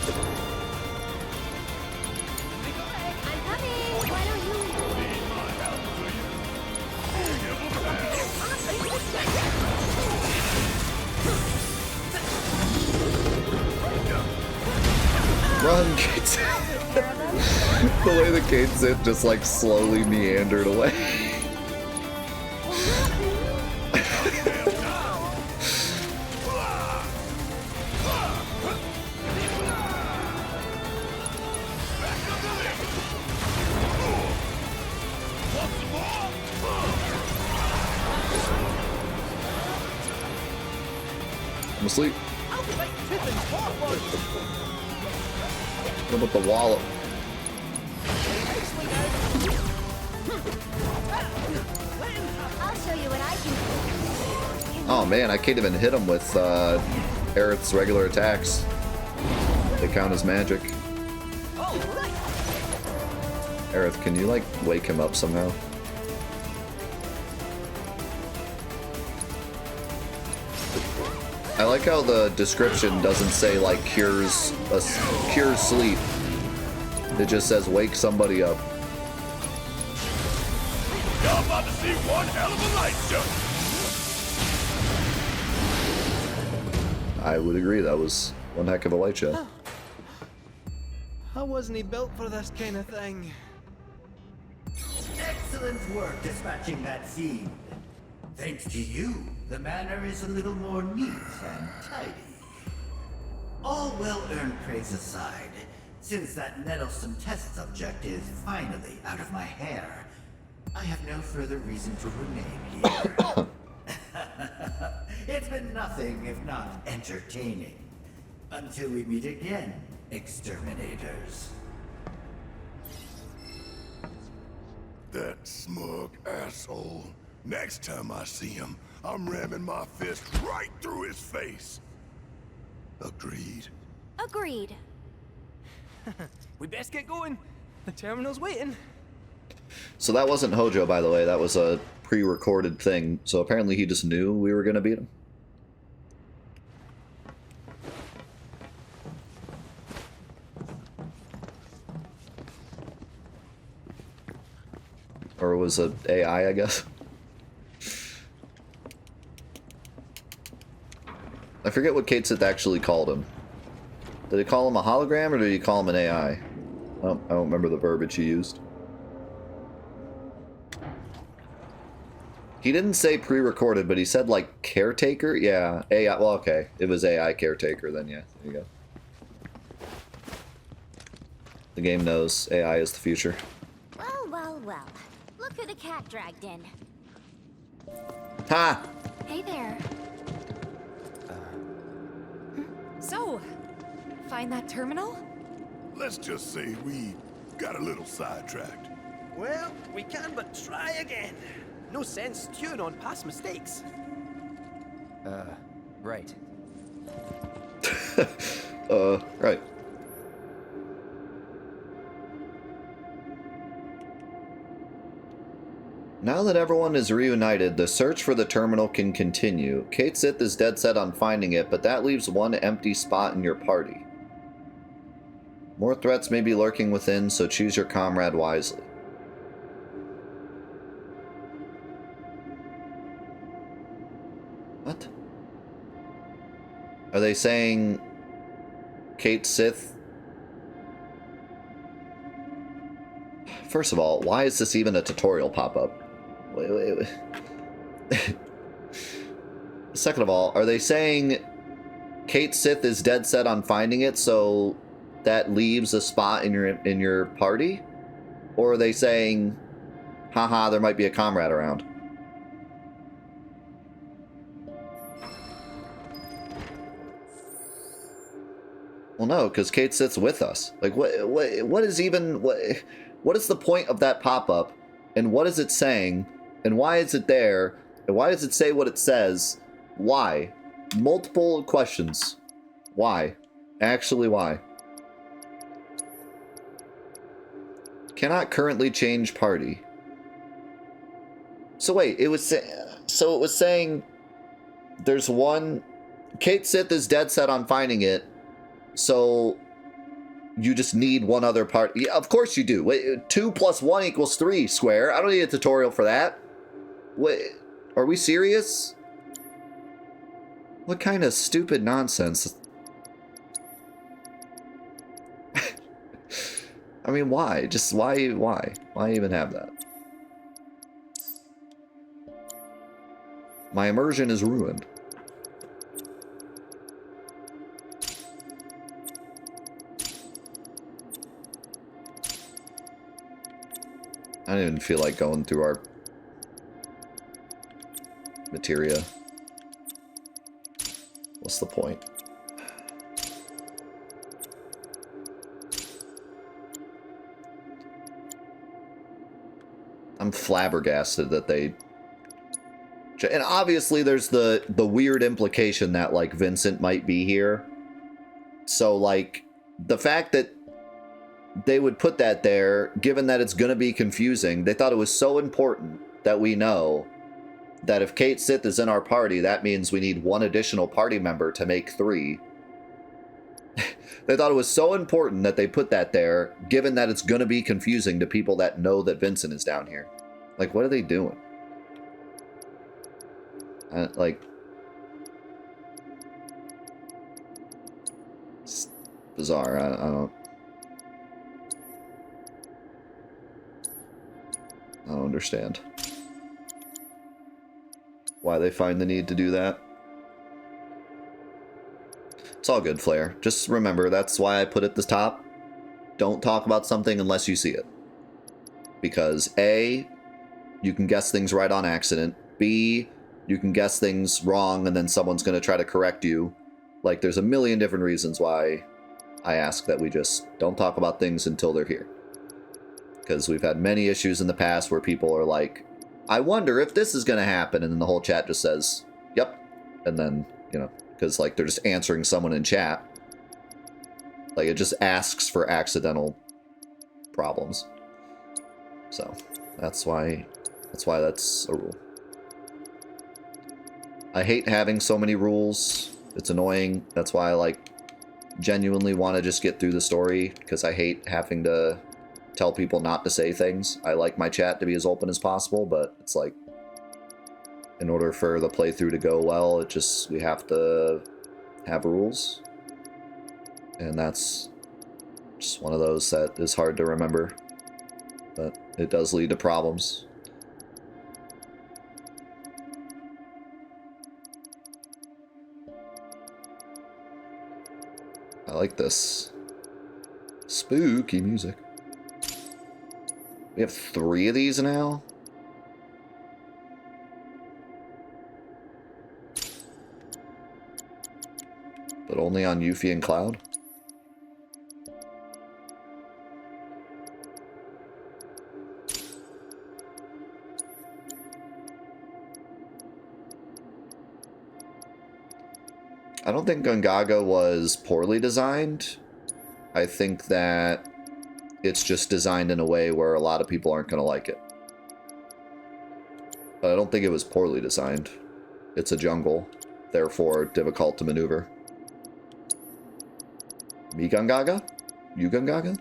S4: coming. Why don't you?
S2: Run, Kate Sith! The way the Kate Sith just like slowly meandered away. I'm asleep.
S3: I'll be like tooth and claw for you.
S2: What about the wallop?
S4: I'll show you what I can do.
S2: Oh man, I can't even hit him with Aerith's regular attacks. They count as magic.
S3: All right.
S2: Aerith, can you like wake him up somehow? I like how the description doesn't say like cures sleep. It just says wake somebody up.
S6: Y'all about to see one hell of a light show.
S2: I would agree, that was one heck of a light show.
S3: I wasn't he built for this kind of thing.
S5: Excellent work dispatching that fiend. Thanks to you, the manor is a little more neat and tidy. All well-earned praise aside, since that meddlesome test subject is finally out of my hair, I have no further reason to remain here. It's been nothing if not entertaining. Until we meet again, exterminators.
S6: That smug asshole. Next time I see him, I'm ramming my fist right through his face. Agreed?
S4: Agreed.
S3: We best get going. The terminal's waiting.
S2: So that wasn't Hojo, by the way, that was a pre-recorded thing. So apparently he just knew we were gonna beat him. Or it was a AI, I guess. I forget what Kate Sith actually called him. Did he call him a hologram or did he call him an AI? Oh, I don't remember the verbiage he used. He didn't say pre-recorded, but he said like caretaker? Yeah, AI. Well, okay. It was AI caretaker then, yeah. There you go. The game knows AI is the future.
S4: Well, well, well. Look who the cat dragged in.
S2: Ha!
S7: Hey there. So, find that terminal?
S6: Let's just say we got a little sidetracked.
S3: Well, we can but try again. No sense stewing on past mistakes.
S8: Right.
S2: Right. Now that everyone is reunited, the search for the terminal can continue. Kate Sith is dead set on finding it, but that leaves one empty spot in your party. More threats may be lurking within, so choose your comrade wisely. What? Are they saying Kate Sith? First of all, why is this even a tutorial pop-up? Wait. Second of all, are they saying Kate Sith is dead set on finding it, so that leaves a spot in your party? Or are they saying, haha, there might be a comrade around? Well, no, because Kate Sith's with us. Like, what is even what is the point of that pop-up, and what is it saying? And why is it there? And why does it say what it says? Why? Multiple questions. Why? Actually, why? Cannot currently change party. So wait, it was saying there's one. Kate Sith is dead set on finding it, so you just need one other part. Yeah, of course you do. Wait, 2 + 1 = 3, Square. I don't need a tutorial for that. Wait, are we serious? What kind of stupid nonsense? I mean, why? Just why? Why even have that? My immersion is ruined. I don't even feel like going through our materia. What's the point? I'm flabbergasted that they... And obviously there's the weird implication that, like, Vincent might be here. So, like, the fact that they would put that there, given that it's going to be confusing, they thought it was so important that we know that if Kate Sith is in our party, that means we need one additional party member to make 3. They thought it was so important that they put that there, given that it's going to be confusing to people that know that Vincent is down here. Like, what are they doing? Like... It's bizarre. I don't understand why they find the need to do that. It's all good, Flair. Just remember, that's why I put at the top, don't talk about something unless you see it. Because A, you can guess things right on accident. B, you can guess things wrong and then someone's going to try to correct you. Like, there's a million different reasons why I ask that we just don't talk about things until they're here. Because we've had many issues in the past where people are like, I wonder if this is going to happen. And then the whole chat just says, yep. And then, you know, because, like, they're just answering someone in chat. Like, it just asks for accidental problems. So, that's why that's a rule. I hate having so many rules. It's annoying. That's why I, like, genuinely want to just get through the story. Because I hate having to tell people not to say things. I like my chat to be as open as possible, but it's like, in order for the playthrough to go well, we have to have rules. And that's just one of those that is hard to remember. But it does lead to problems. I like this spooky music. We have 3 of these now? But only on Yuffie and Cloud? I don't think Gungaga was poorly designed. I think that it's just designed in a way where a lot of people aren't going to like it. But I don't think it was poorly designed. It's a jungle, therefore difficult to maneuver. Me Gungaga? You Gungaga?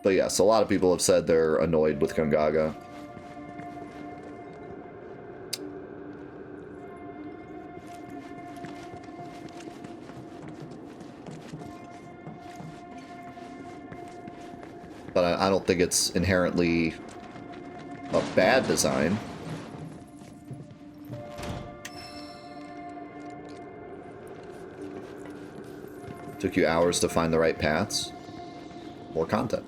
S2: But yes, a lot of people have said they're annoyed with Gungaga. But I don't think it's inherently a bad design. Took you hours to find the right paths. More content.